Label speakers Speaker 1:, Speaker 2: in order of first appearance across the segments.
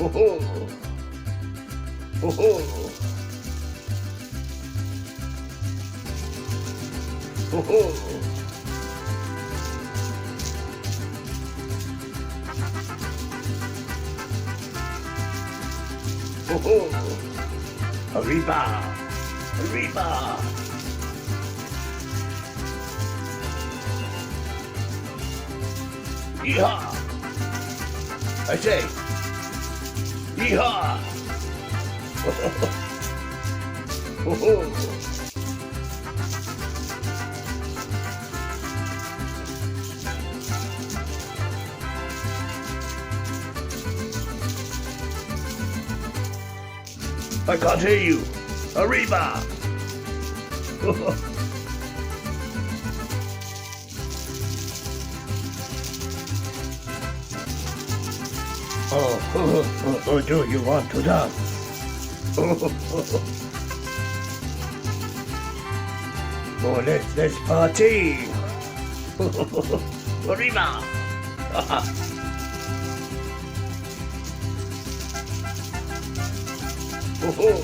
Speaker 1: Ho ho! Ho ho! Ho ho! Ho ho! Arriba! Arriba! Yeehaw! I say, yeehaw! Ho ho! I can't hear you. Arriba! Oh, do you want to dance? Oh, let's party! Arriba! Oh,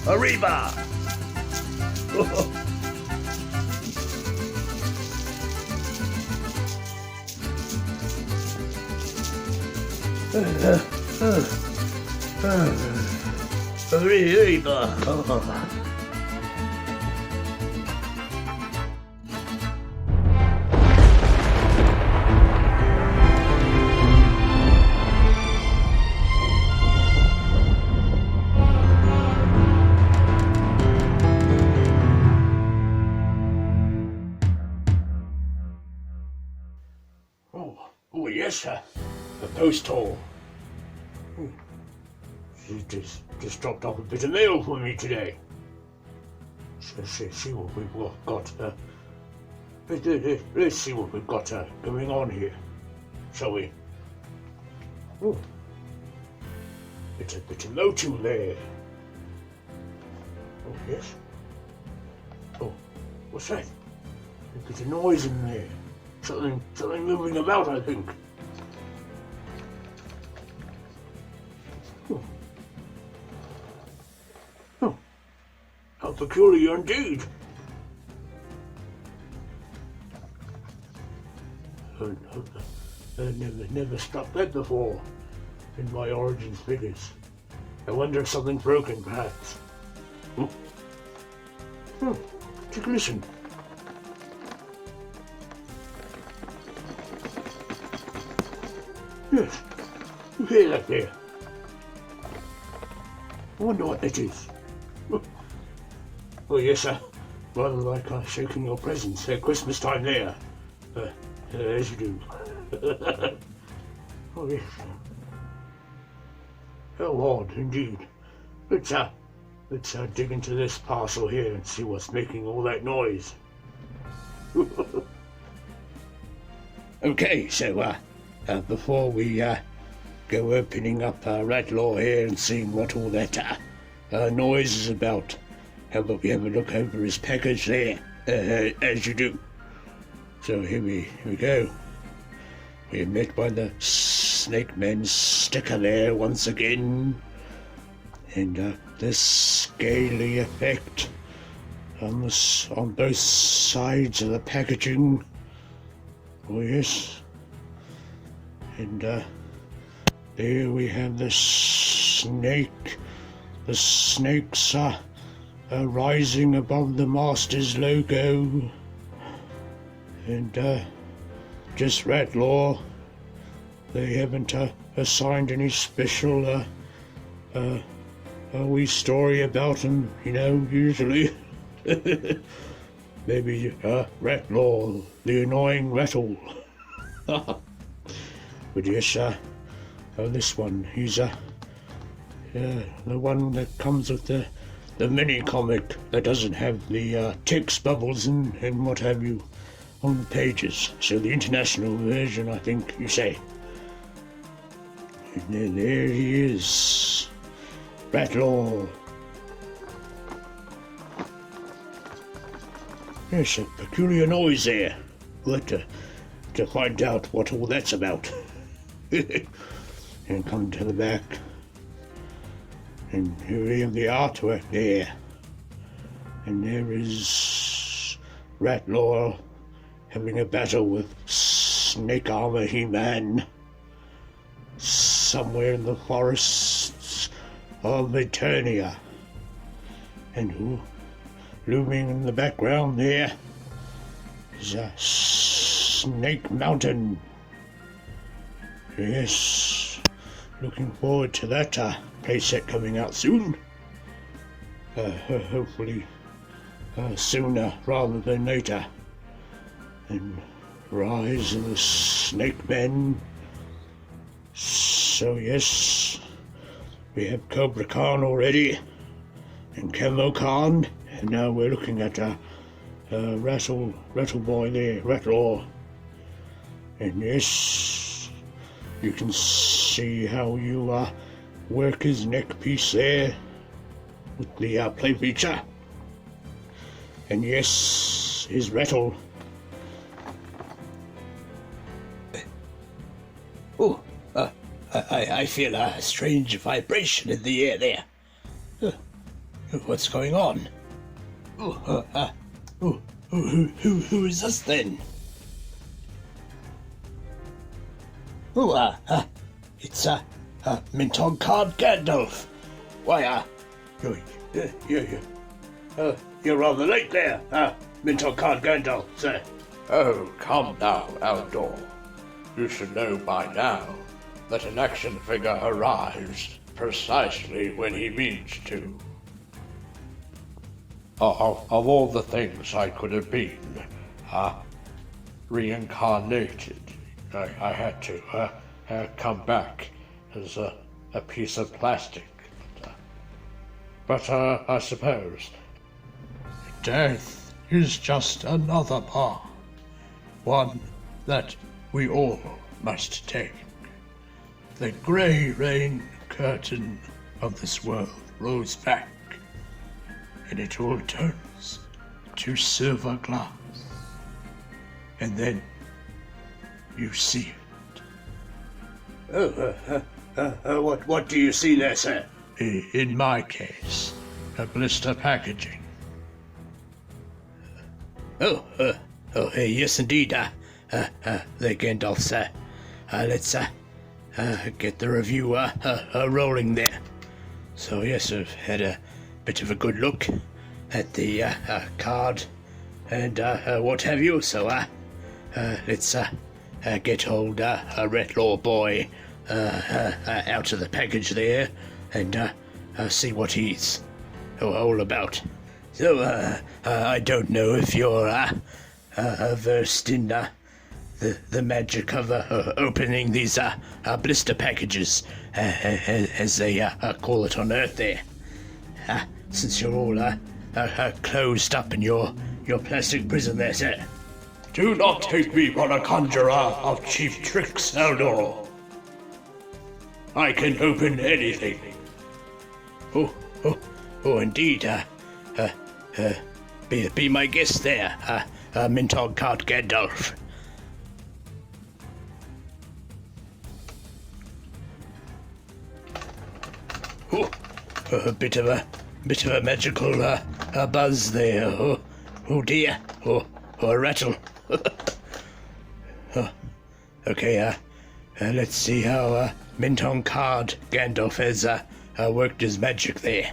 Speaker 1: Arriba! Arriba! Oh yes, sir. The post hall. She just dropped off a bit of mail for me today. See what we've got. Let's see what we've got going on here, shall we? Oh, it's a bit of motu there. Oh yes. Oh, what's that? There's a noise in there. Something moving about, I think. Oh, how peculiar indeed. Never struck that before in my origins figures. I wonder if something's broken, perhaps. Take a listen. Yes, you hear that there? I wonder what that is. Oh yes, sir. Rather like shaking your presents at Christmas time there. As you do. Oh yes. How odd indeed. Let's dig into this parcel here and see what's making all that noise. Okay, so before we go opening up Rattlor here and seeing what all that noise is about, how about we have a look over his package there, as you do. So here we go. We're met by the Snake Man sticker there once again, and this scaly effect on both sides of the packaging. Oh yes. And there we have the snake. The snakes are rising above the Master's logo. And just Rattlor. They haven't assigned any special a wee story about him, you know, usually. Maybe Rattlor, the annoying rattle. But yes, this one, he's the one that comes with the mini comic that doesn't have the text bubbles and what have you on the pages. So the international version, I think you say. And there he is, Rattlor. There's a peculiar noise there. We'll have to find out what all that's about. And come to the back. And here we have the artwork there. And there is Rattlor having a battle with Snake Armor He-Man somewhere in the forests of Eternia. And looming in the background there is a Snake Mountain. Yes, looking forward to that playset coming out soon. Hopefully sooner rather than later. And Rise of the Snake Men. So yes, we have Cobra Khan already, and Camo Khan, and now we're looking at Rattle Boy there, Rattlor. And yes, you can see how you work his neck piece there with the play feature. And yes, his Rattle. Oh, I feel a strange vibration in the air there. What's going on? Who is this then? It's Minton Card Gandalf. Why, you're rather late there, Minton Card Gandalf, sir.
Speaker 2: Oh, come now, Eldor. You should know by now that an action figure arrives precisely when he means to. Of all the things I could have been, reincarnated, I had to come back as a piece of plastic. But I suppose death is just another path, one that we all must take. The grey rain curtain of this world rolls back, and it all turns to silver glass. And then you see it.
Speaker 1: What do you see there, sir?
Speaker 2: In my case, a blister packaging.
Speaker 1: Yes indeed, the Gandalf, sir. Let's get the review rolling there. So yes, I've had a bit of a good look at the card and what have you. So let's get old Rattlor boy out of the package there and see what he's all about. So I don't know if you're versed in the magic of opening these blister packages, as they call it on Earth there. Since you're all closed up in your plastic prison there, sir.
Speaker 2: Do not take me for a conjurer of cheap tricks, Eldor. I can open anything.
Speaker 1: Oh, indeed. Be my guest there, Minton Card Gandalf. A bit of a magical buzz there. Oh dear. Oh, a rattle. Okay. Let's see how Minton Card Gandalf has worked his magic there.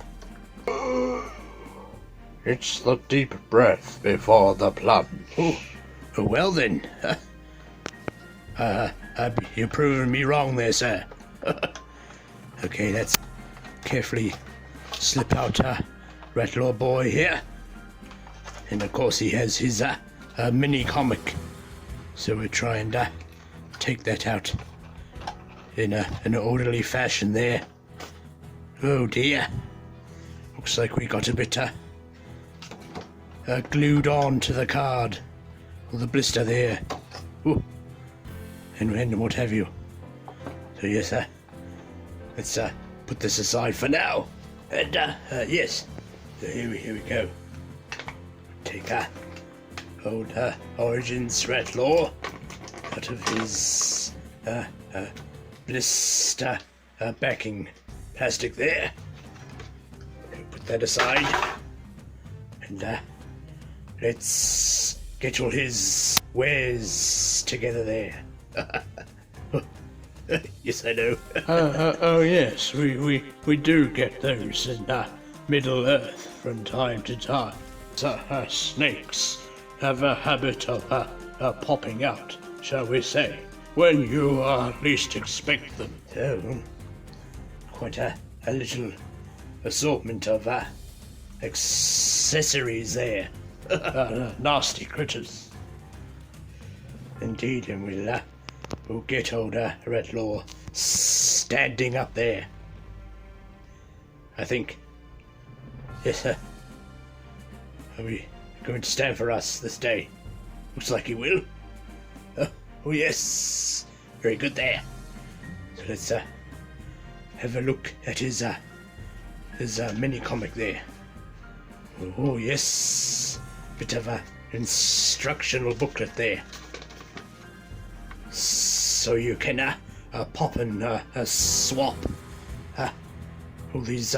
Speaker 2: It's the deep breath before the plunge.
Speaker 1: Well then. You've proven me wrong there, sir. Okay, let's carefully slip out Rattlor boy here. And of course he has his mini comic. So we'll try and take that out in an orderly fashion there. Oh dear. Looks like we got a bit glued on to the card. Or the blister there. Ooh. And what have you. So yes, let's put this aside for now. And yes. So here we go. Take old Origins Rattlor out of his blister backing plastic there. Put that aside, and let's get all his wares together there. Yes, I know.
Speaker 2: Oh yes, we do get those in Middle Earth from time to time. Snakes have a habit of popping out, shall we say, when you least expect them.
Speaker 1: So, quite a little assortment of accessories there.
Speaker 2: Nasty critters.
Speaker 1: Indeed, and we'll get old Rattlor standing up there. I think. Yes, sir. Are we going to stand for us this day? Looks like he will. Oh yes, very good there. So let's have a look at his mini comic there. Oh yes, bit of a instructional booklet there. So you can pop and swap all these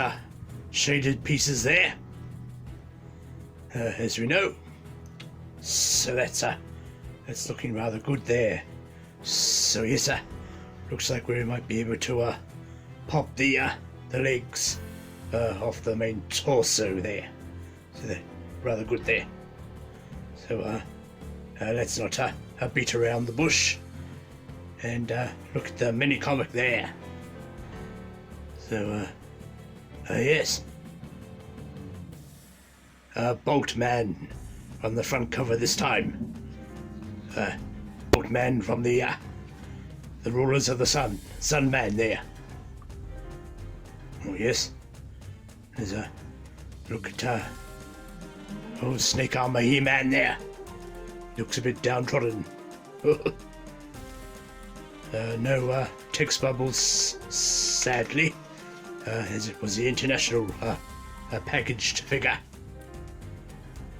Speaker 1: shaded pieces there, as we know. So that's looking rather good there. So yes, looks like we might be able to pop the legs off the main torso there. So they're rather good there. So let's not beat around the bush and look at the mini comic there. So yes, Boltman on the front cover this time. Boltman from the Rulers of the Sun, Sunman there. Oh yes, there's a look at old Snake Armor He-Man there. Looks a bit downtrodden. No text bubbles, sadly, as it was the international packaged figure.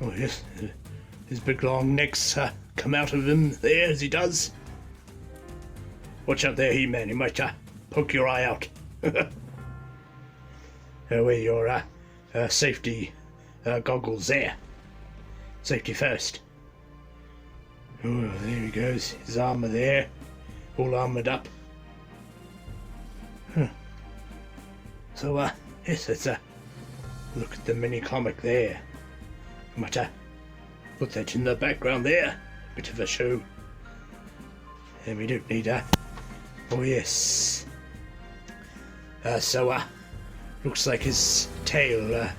Speaker 1: Oh yes, his big long necks come out of him there as he does. Watch out there, He-Man, he might poke your eye out. Wear your safety goggles there. Safety first. Oh, there he goes, his armor there, all armored up. So, yes, let's look at the mini comic there. Might put that in the background there. Bit of a show. And we don't need oh yes. So looks like his tail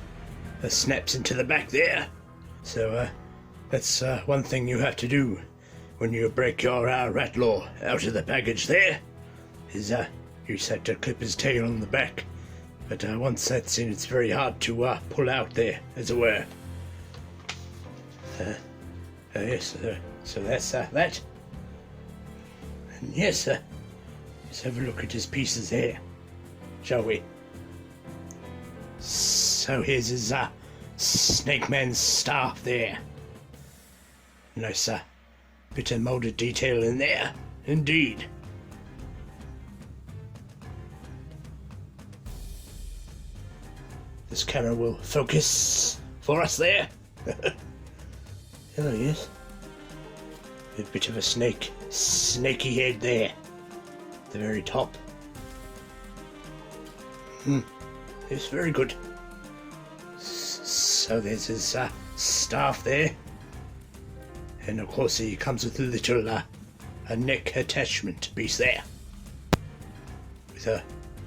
Speaker 1: snaps into the back there. So that's one thing you have to do when you break your Rattlor out of the package there, is you just have to clip his tail on the back. But once that's in, it's very hard to pull out there, as it were. Yes, so that's that. And yes, let's have a look at his pieces here, shall we? So here's his Snake Man's staff there. Nice bit of molded detail in there, indeed. This camera will focus for us there. Oh yes, a bit of a snaky head there, at the very top. It's very good. So there's his staff there, and of course he comes with a little a neck attachment piece there, with a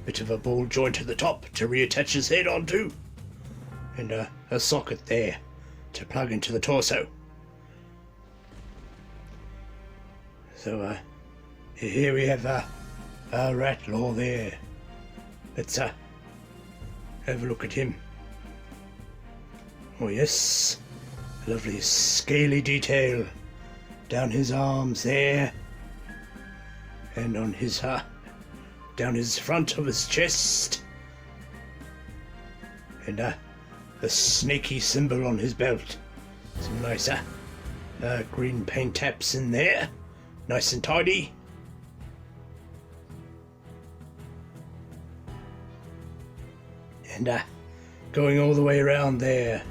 Speaker 1: bit of a ball joint at the top to reattach his head onto, and a socket there to plug into the torso. So here we have a Rattlor there. Let's have a look at him. Oh yes, lovely scaly detail down his arms there, and on his down his front of his chest, and the snaky symbol on his belt. Some nice green paint taps in there, nice and tidy. And going all the way around there,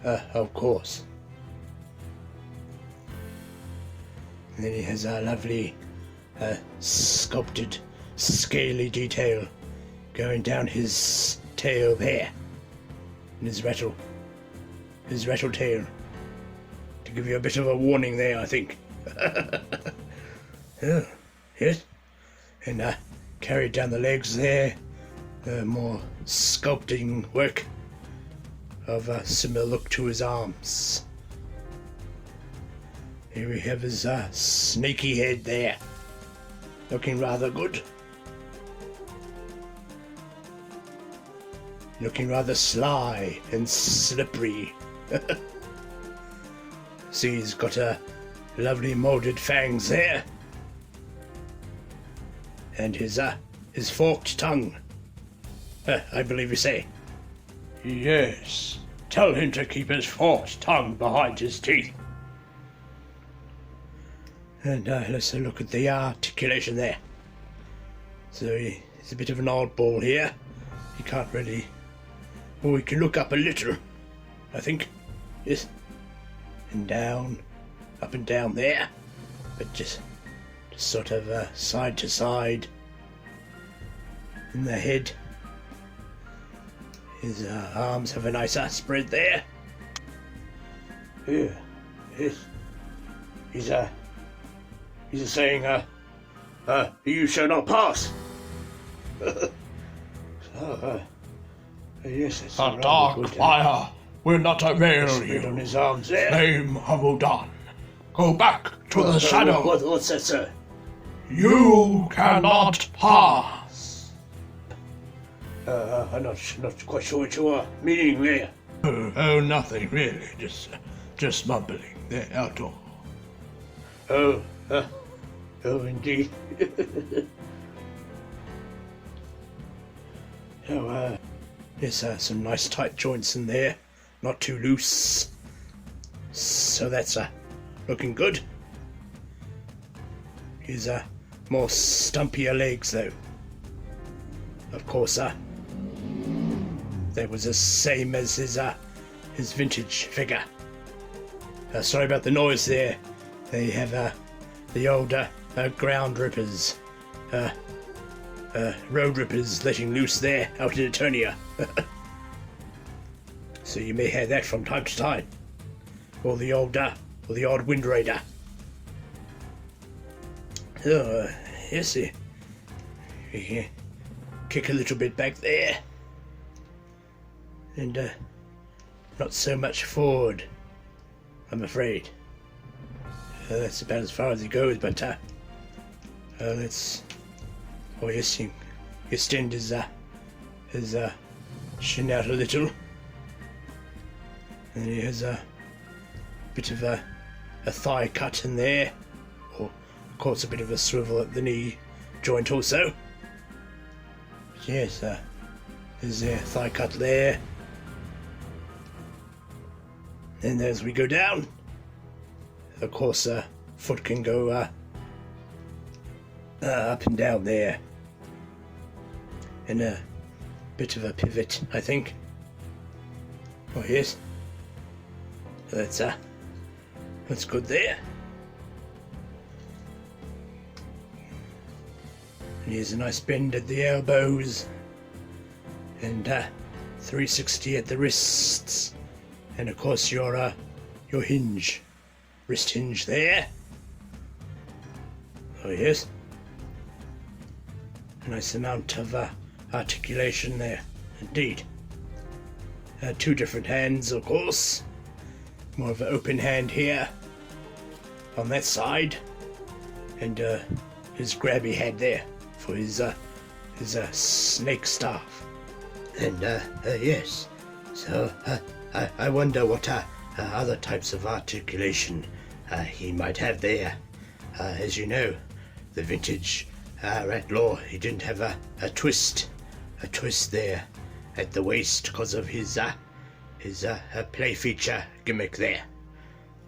Speaker 1: of course. And then he has a lovely sculpted scaly detail going down his tail there, and his rattle tail, to give you a bit of a warning there, I think. Oh, yes, and carried down the legs there, more sculpting work of a similar look to his arms. Here we have his snaky head there, looking rather good. Looking rather sly and slippery. See, he's got a lovely molded fangs there. And his forked tongue, I believe you say.
Speaker 2: Yes, tell him to keep his forked tongue behind his teeth.
Speaker 1: And let's look at the articulation there. So he's a bit of an oddball here. He can't really... Well, he can look up a little, I think. Yes. And down, up and down there. But just sort of side to side. In the head. His arms have a nice spread there. Yeah. Yes. He's saying, you shall not pass. Yes, it's
Speaker 2: The dark fire will not avail
Speaker 1: spread on
Speaker 2: you.
Speaker 1: his arms there.
Speaker 2: Flame of Udan, go back to the shadow.
Speaker 1: What's that, sir?
Speaker 2: You cannot pass.
Speaker 1: I'm not quite sure what you are meaning there.
Speaker 2: Oh, nothing really. Just mumbling there out all.
Speaker 1: Oh, indeed. Oh, there's some nice tight joints in there, not too loose. So that's looking good. He's more stumpier legs though. Of course, that was the same as his vintage figure. Sorry about the noise there. They have the older ground rippers, road rippers letting loose there out in Eternia. So you may hear that from time to time. Or the odd Wind Raider. Oh, yes, you can kick a little bit back there. And not so much forward, I'm afraid. That's about as far as he goes, but let's... Oh yes, you extend his shin out a little. And he has a bit of a thigh cut in there. Or, of course, a bit of a swivel at the knee joint also. But yes, there's a thigh cut there. And as we go down, of course, foot can go up and down there. And a bit of a pivot, I think. Oh yes. That's good there. And here's a nice bend at the elbows. And 360 at the wrists. And of course your hinge. Wrist hinge there. Oh yes. A nice amount of articulation there, indeed. Two different hands, of course. More of an open hand here on that side, and his grabby head there for his snake staff. And yes, so I wonder what other types of articulation he might have there. As you know, the vintage Rattlor, he didn't have a twist there at the waist because of his play feature gimmick there.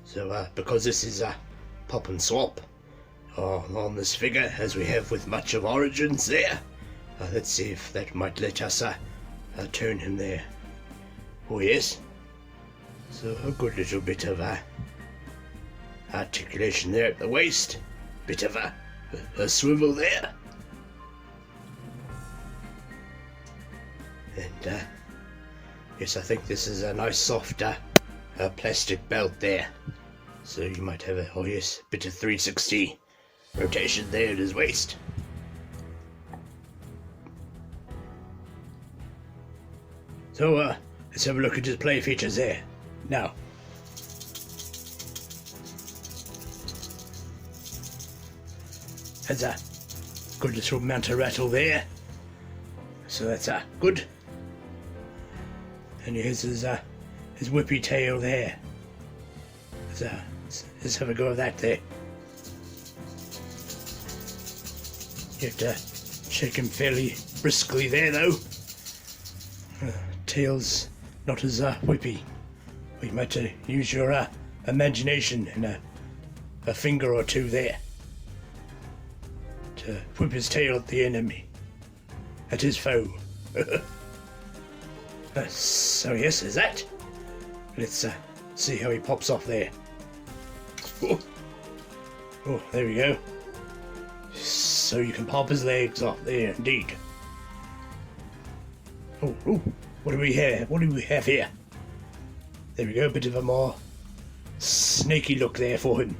Speaker 1: So, because this is a pop and swap on this figure, as we have with much of Origins there, let's see if that might let us turn him there. Oh yes. So a good little bit of articulation there at the waist, bit of a swivel there, and yes, I think this is a nice soft plastic belt there. So you might have a, oh yes, bit of 360 rotation there at his waist. So let's have a look at his play features there. Now, has a good little mounter rattle there. So that's good. And here's his whippy tail there. Let's have a go of that there. You have to shake him fairly briskly there though. Tail's not as whippy. You might use your imagination and a finger or two there to whip his tail at the enemy, at his foe. So yes, is that. Let's see how he pops off there. Oh, there we go. So you can pop his legs off there, indeed. Oh, what do we have? What do we have here? There we go, a bit of a more snaky look there for him.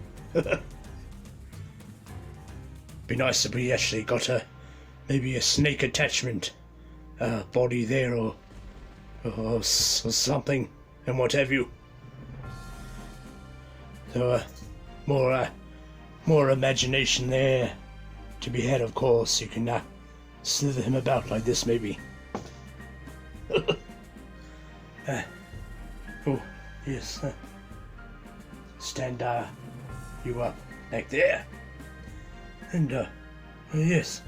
Speaker 1: Be nice if we actually got maybe a snake attachment body there or something and what have you. So more imagination there to be had, of course. You can slither him about like this maybe. Oh yes, stand you up like there, and yes,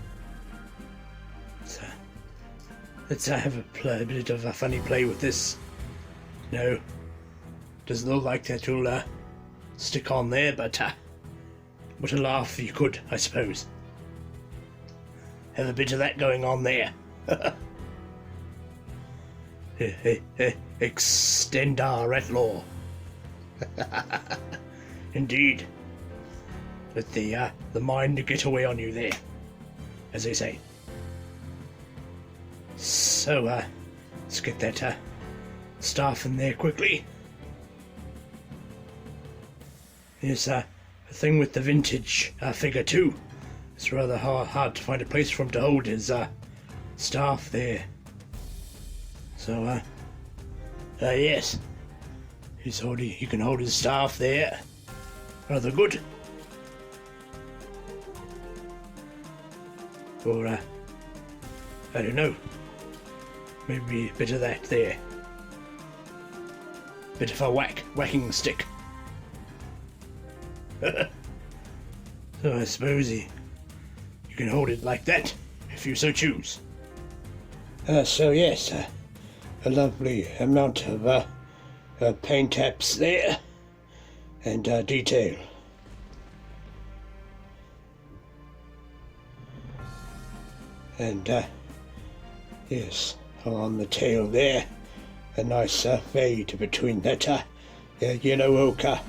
Speaker 1: let's have a bit of a funny play with this. No, doesn't look like that will stick on there, but what a laugh you could, I suppose. Have a bit of that going on there. Extend our Rattlor. Indeed. Let the mind get away on you there, as they say. So, let's get that staff in there quickly. There's a thing with the vintage figure too. It's rather hard to find a place for him to hold his staff there. So, yes, he can hold his staff there. Rather good. Or, I don't know, maybe a bit of that there. Bit of a whacking stick. So I suppose you can hold it like that, if you so choose. So yes, a lovely amount of paint taps there, and detail. And yes, on the tail there, a nice fade between that yellow ochre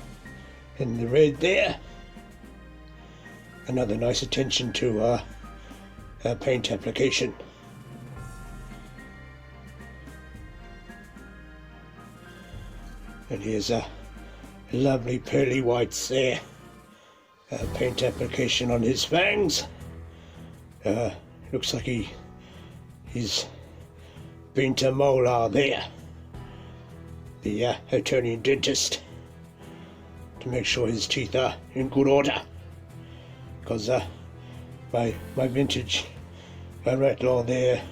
Speaker 1: and the red there. Another nice attention to paint application. And here's a lovely pearly whites there. Paint application on his fangs. Looks like he's been to Molar there, the Etonian dentist, to make sure his teeth are in good order. Because my vintage Rattlor there,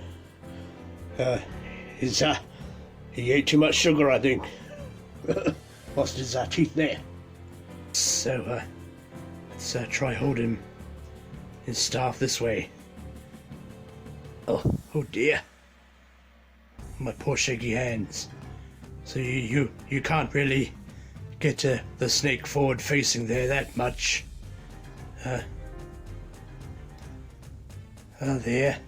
Speaker 1: he ate too much sugar, I think. Lost his teeth there. So let's try holding his staff this way. Oh dear. My poor shaky hands. So you can't really get the snake forward facing there that much. There.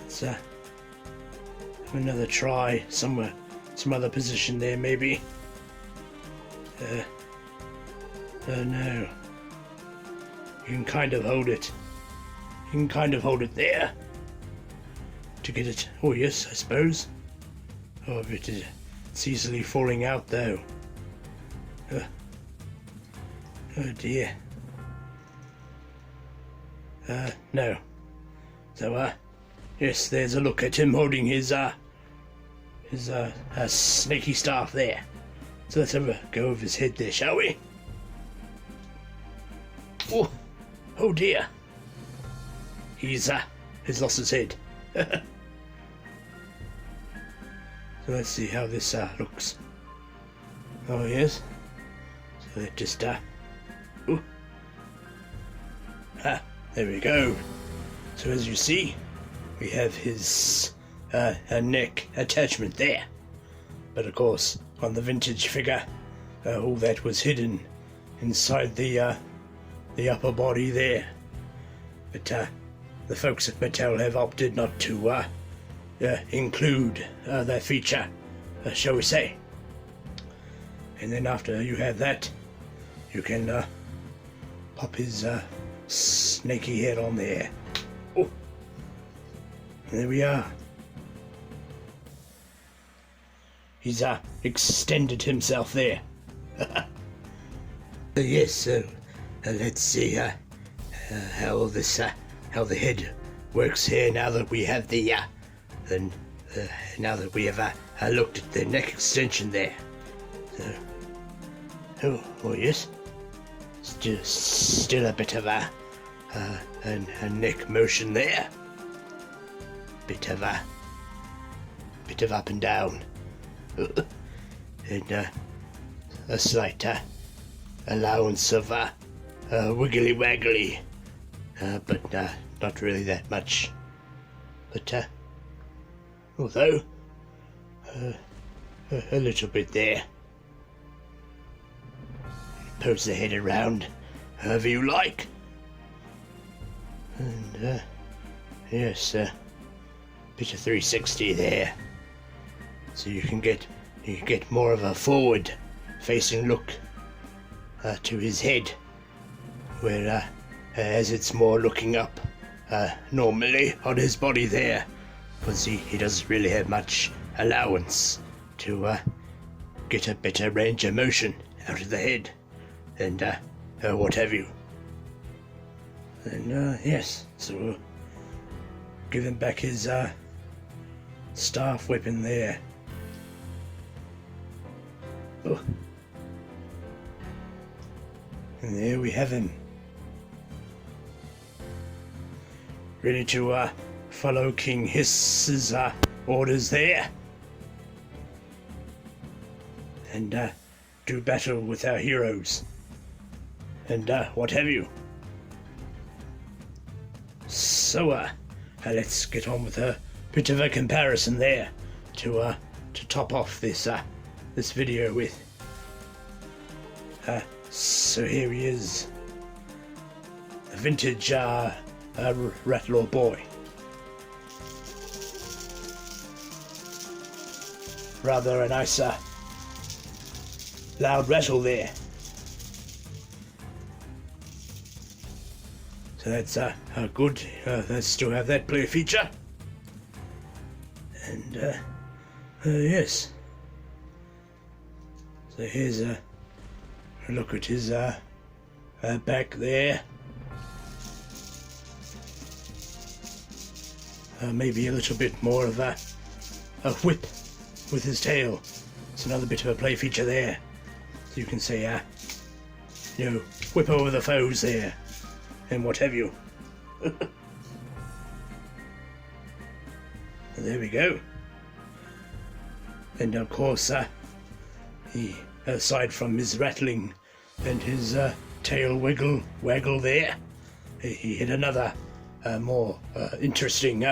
Speaker 1: Let's have another try somewhere, some other position there maybe. No. You can kind of hold it. You can kind of hold it there to get it. Oh yes, I suppose. Oh, but it's easily falling out though. Oh dear. No. So, yes, there's a look at him holding his snaky staff there. So let's have a go over his head there, shall we? Oh dear. He's lost his head. So let's see how this looks. Oh yes. So that just there we go. So as you see, we have his neck attachment there. But of course, on the vintage figure, all that was hidden inside the upper body there. But the folks at Mattel have opted not to include that feature, shall we say. And then after you have that, you can pop his snaky head on there. Oh, there we are. He's extended himself there. Yes, so let's see how the head works here now that we have now that we have looked at the neck extension there. So, oh yes, still a bit of a neck motion there. Bit of up and down, and a slight allowance of wiggly waggly, but not really that much. But although a little bit there. Pose the head around however you like. And yes, bit of 360 there, so you can get more of a forward facing look to his head, where as it's more looking up normally on his body there, because he doesn't really have much allowance to get a better range of motion out of the head and what have you. And yes, so we'll give him back his staff weapon there. Oh. And there we have him, ready to follow King Hiss's orders there, and do battle with our heroes, and what have you. So let's get on with a bit of a comparison there to top off this this video with. So here he is, a vintage Rattlor boy. Rather a nice loud rattle there. So that's good. Let's still have that play feature. And yes. So here's a look at his back there. Maybe a little bit more of a whip with his tail. It's another bit of a play feature there. So you can say, whip over the foes there, and what have you. There we go. And of course, he, aside from his rattling and his tail waggle there, he had another more interesting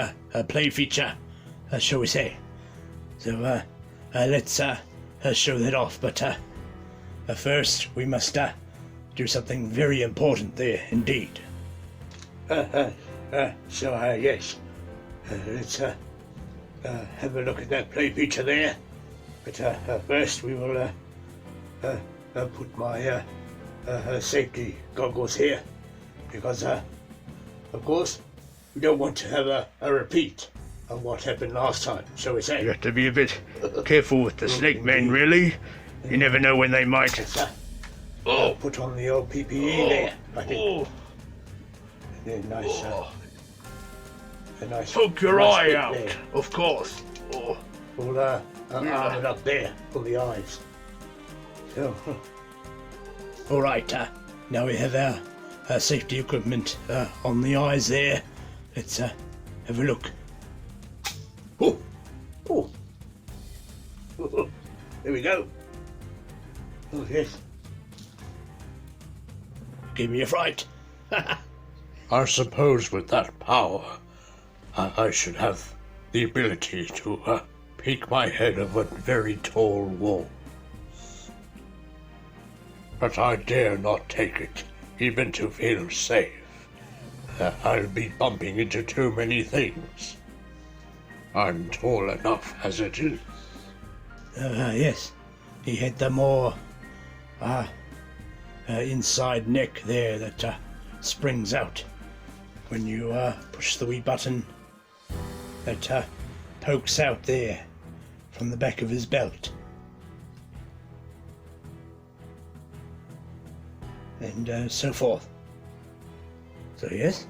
Speaker 1: play feature, shall we say. So let's
Speaker 2: show that off, but first we must do something very important there indeed.
Speaker 1: Yes. Let's have a look at that play feature there. But first we will put my safety goggles here, because of course we don't want to have a repeat of what happened last time, shall we say.
Speaker 2: You have to be a bit careful with the snake men, really. You never know when they might.
Speaker 1: Put on the old PPE there, I think. And then nice.
Speaker 2: Poke your eye out, there. Of course.
Speaker 1: We'll arm it up there for the eyes. So.
Speaker 2: All right. Now we have our safety equipment on the eyes there. Let's have a look.
Speaker 1: Oh. There we go. Oh yes.
Speaker 2: Give me a fright.
Speaker 3: I suppose with that power, I should have the ability to peek my head over very tall walls. But I dare not take it, even to feel safe. I'll be bumping into too many things. I'm tall enough as it is.
Speaker 2: Yes. He had the more inside neck there that springs out when you push the wee button that pokes out there from the back of his belt. And so forth. So yes.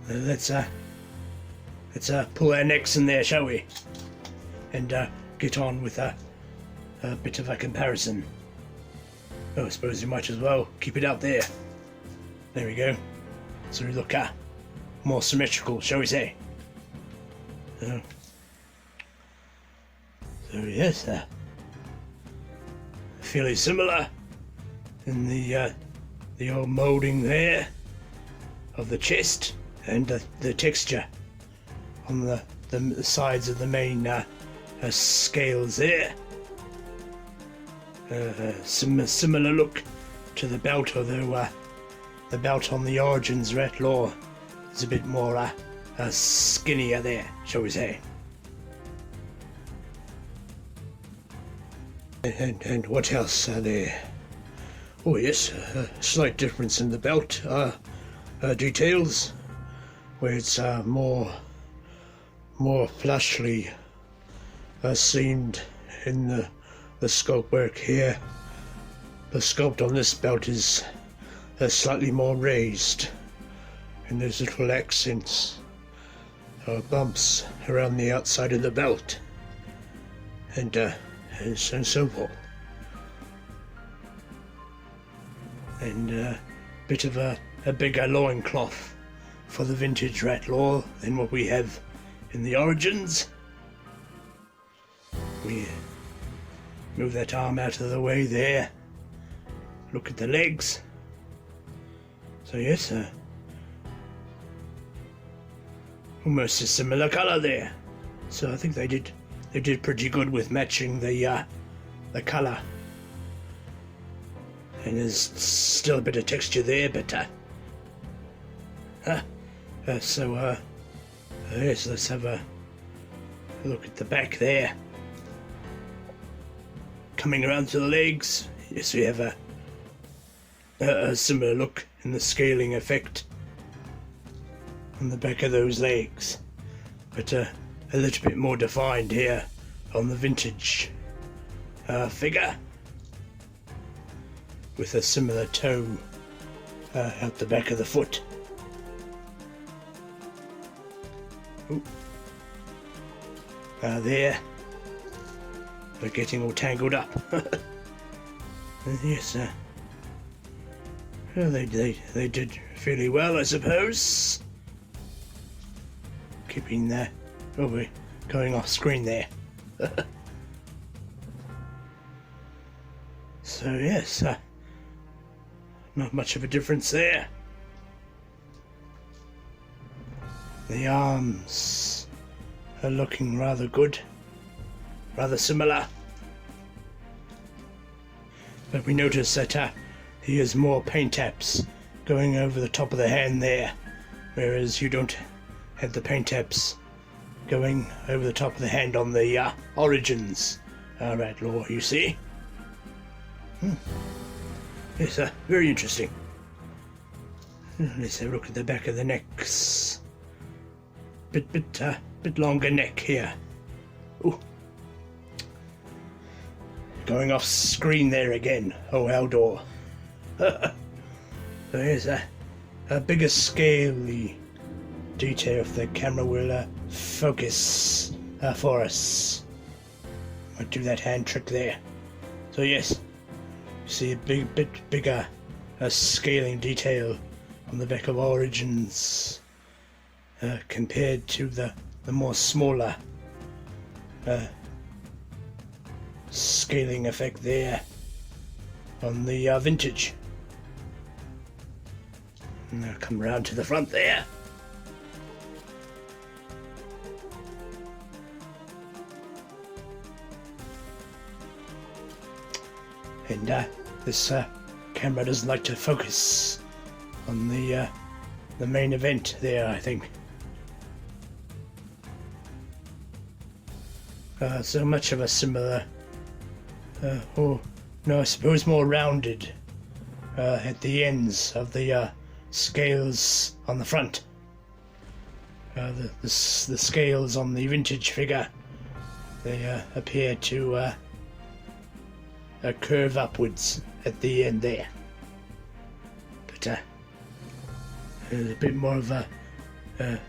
Speaker 2: Let's pull our necks in there, shall we? And get on with a bit of a comparison. Oh, I suppose you might as well keep it out there. There we go. So we look more symmetrical, shall we say? So yes, fairly similar in the old moulding there of the chest and the texture on the sides of the main scales there. Similar look to the belt, although the belt on the Origins Rattlor is a bit more skinnier there, shall we say.
Speaker 1: And what else are there? Oh yes, a slight difference in the belt details, where it's more flushly seamed in the sculpt work here. The sculpt on this belt is slightly more raised, and there's little accents or bumps around the outside of the belt, and so forth. And a bit of a bigger loincloth for the vintage Rattlor than what we have in the Origins. We move that arm out of the way there. Look at the legs. So yes, almost a similar colour there. So I think they did pretty good with matching the colour. And there's still a bit of texture there, but yes, let's have a look at the back there. Coming around to the legs, yes, we have a similar look in the scaling effect on the back of those legs, but a little bit more defined here on the vintage figure, with a similar toe out the back of the foot. Ooh. There. We're getting all tangled up. Yes, well, they did fairly well, I suppose. Keeping that. Oh, we're going off screen there. So yes, not much of a difference there. The arms
Speaker 2: are looking rather good, rather similar. But we notice that he has more paint apps going over the top of the hand there, whereas you don't have the paint apps going over the top of the hand on the Origins Rattlor, you see. It's very interesting. Let's have a look at the back of the necks. Bit longer neck here. Ooh. Going off screen there again. Oh, Haldor. So here's a bigger scaly detail if the camera will focus for us. Might do that hand trick there. So yes, you see a bit bigger scaling detail on the back of Origins compared to the more smaller scaling effect there on the Vintage. And I'll come around to the front there. And this camera doesn't like to focus on the main event there, I think. So much of a similar, oh no, I suppose more rounded at the ends of the scales on the front. The scales on the Vintage figure, they appear to curve upwards at the end there. But there's a bit more of a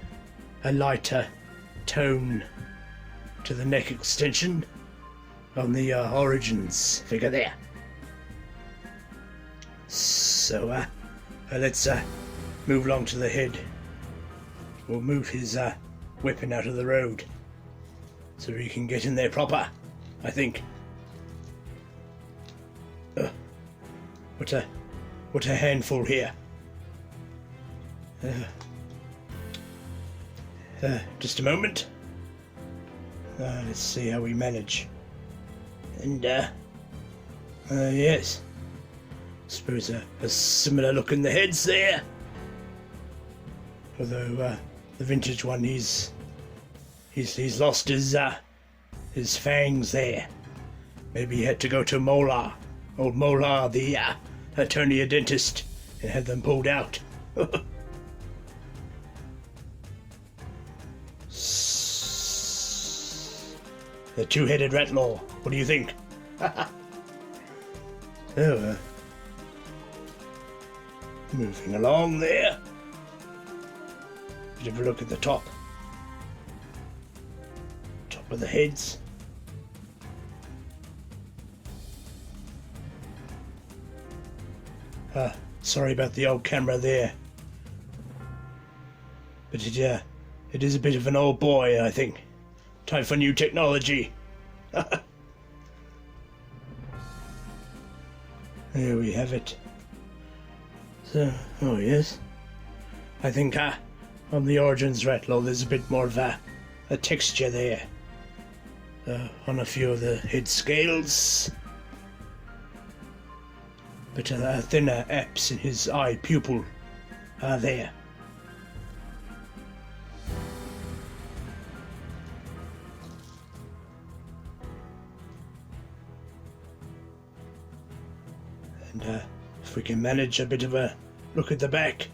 Speaker 2: lighter tone to the neck extension on the Origins figure there. So let's move along to the head. We'll move his weapon out of the road so he can get in there proper, I think. What a handful here. Just a moment. Let's see how we manage. And yes, suppose a similar look in the heads there. Although the Vintage one, he's lost his fangs there. Maybe he had to go to Molar, old Molar, the attorney, a dentist, and had them pulled out. The two-headed Rattlor. What do you think? So, moving along there. Bit of a look at the top. Top of the heads. Sorry about the old camera there. But it is a bit of an old boy, I think. Time for new technology. There we have it. So, oh yes. I think on the Origins Rattlor there's a bit more of a texture there. On a few of the head scales. But thinner apps in his eye pupil are there. And if we can manage a bit of a look at the back.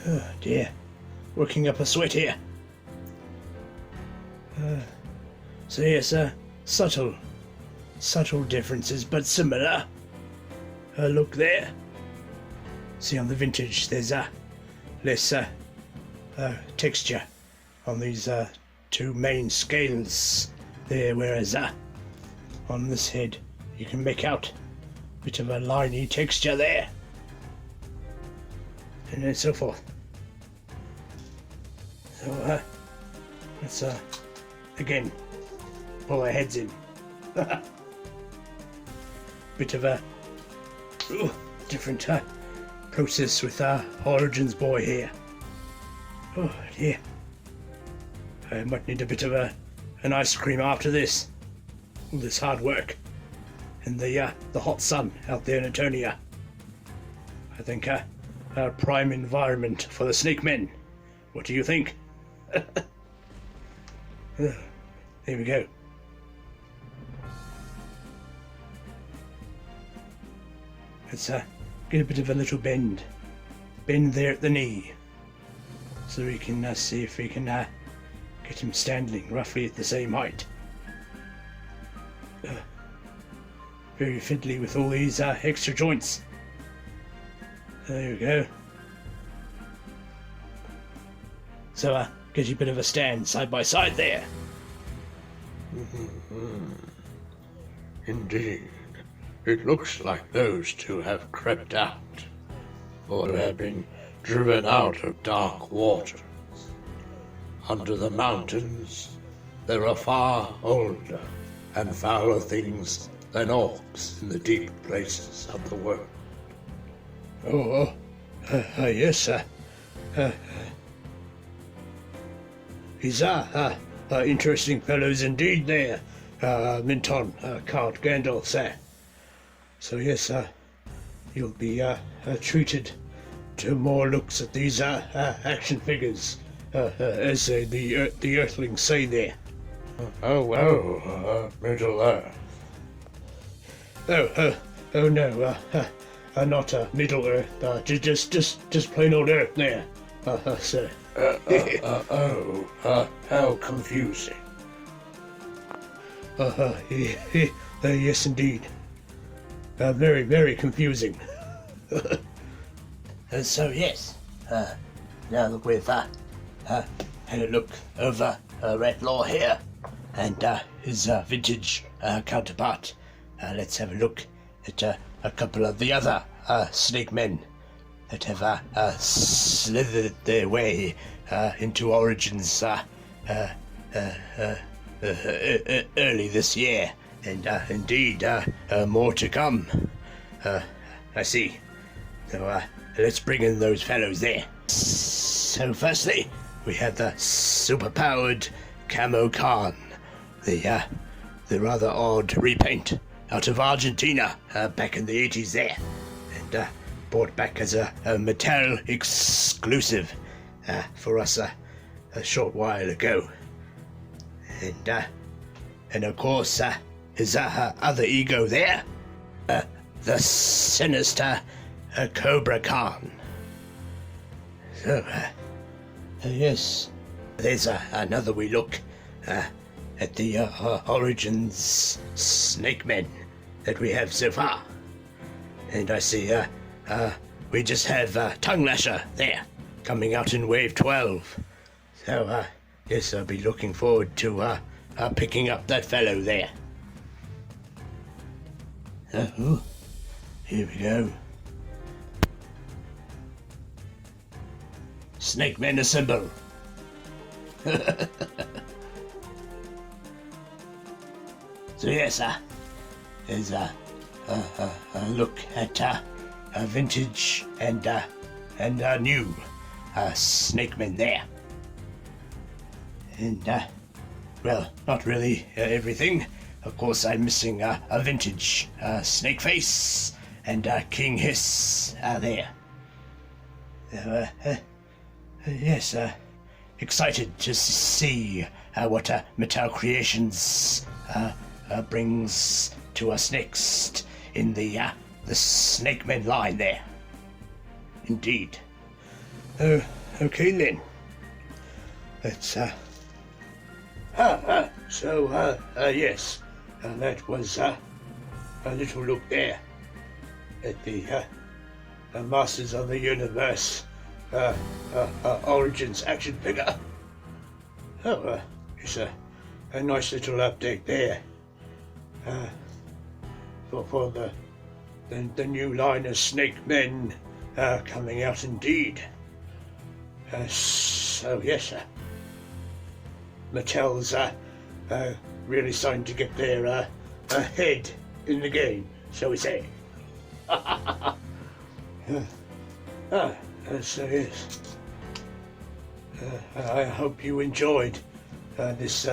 Speaker 2: Oh dear, working up a sweat here. So yes, subtle differences, but similar. Look there. See, on the Vintage, there's less texture on these two main scales there, whereas on this head you can make out a bit of a liney texture there, and then so forth. So let's again pull our heads in. Bit of a different process with our Origins boy here. Oh dear. I might need a bit of an ice cream after this. All this hard work. And the hot sun out there in Eternia. I think a prime environment for the snake men. What do you think? There we go. Let's get a bit of a little bend. Bend there at the knee. So we can see if we can get him standing roughly at the same height. Very fiddly with all these extra joints. There we go. So get you a bit of a stand side by side there.
Speaker 3: Indeed. It looks like those two have crept out, or have been driven out of dark waters. Under the mountains, there are far older and fouler things than orcs in the deep places of the world.
Speaker 2: Yes, these are interesting fellows indeed there, Minton, Card Gandalf, sir. So yes, you'll be treated to more looks at these action figures, as the Earthlings say there.
Speaker 3: Middle Earth.
Speaker 2: Oh no, not Middle Earth, just plain old Earth there, sir.
Speaker 3: How confusing.
Speaker 2: Yes indeed. Very, very confusing. So yes, now that we've had a look over Rattlor here and his vintage counterpart, let's have a look at a couple of the other snake men that have slithered their way into Origins early this year. And indeed, more to come. I see. So let's bring in those fellows there. So firstly, we have the super-powered Camo Khan, the rather odd repaint out of Argentina back in the 80s there, and brought back as a Mattel exclusive for us a short while ago. And of course, his other ego there, the sinister Cobra Khan. So, yes, there's another wee look at the Origins snake men that we have so far. And I see we just have Tongue Lasher there, coming out in Wave 12. So, yes, I'll be looking forward to picking up that fellow there. Here we go. Snake men assemble. So yes, there's a look at a vintage and a new snake men there. And well, not really everything. Of course, I'm missing a vintage Snake Face and King Hiss there. Yes, excited to see what Mattel Creations brings to us next in the Snake Men line there. Indeed. Okay then. Let's yes. That was a little look there at the Masters of the Universe Origins action figure. It's a nice little update there for the new line of Snake Men coming out indeed. So yes, Mattel's really starting to get their head in the game, shall we say.
Speaker 1: So yes. I hope you enjoyed this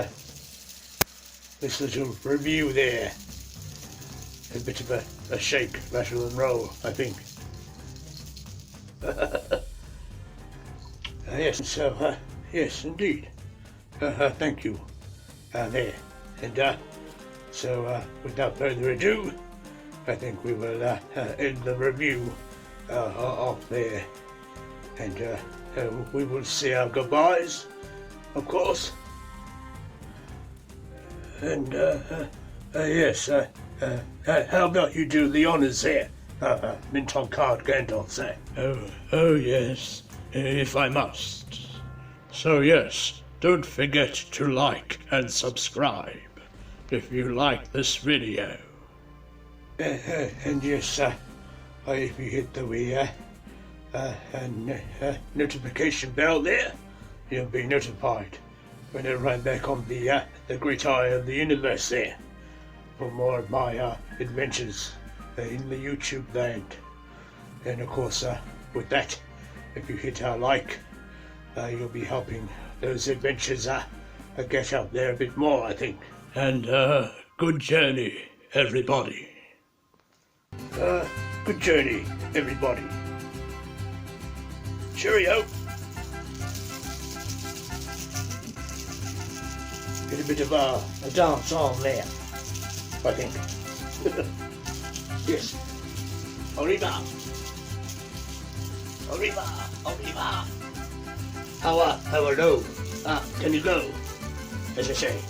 Speaker 1: little review there. A bit of a shake, rattle and roll, I think. Yes, so, yes, indeed. Thank you. There. And so, without further ado, I think we will end the review off there. And we will say our goodbyes, of course. And yes, how about you do the honors there, mint on Card Gandalf there?
Speaker 2: Oh yes, if I must. So yes, don't forget to like and subscribe if you like this video.
Speaker 1: And yes, if you hit the notification bell there, you'll be notified whenever I'm back on the great eye of the universe there for more of my adventures in the YouTube land. And of course, with that, if you hit like, you'll be helping those adventures get out there a bit more, I think.
Speaker 2: And good journey, everybody.
Speaker 1: Good journey, everybody. Cheerio. Get a bit of a dance on there, I think. Yes. Arriba. Arriba. Arriba. How low? Can you go? As I say.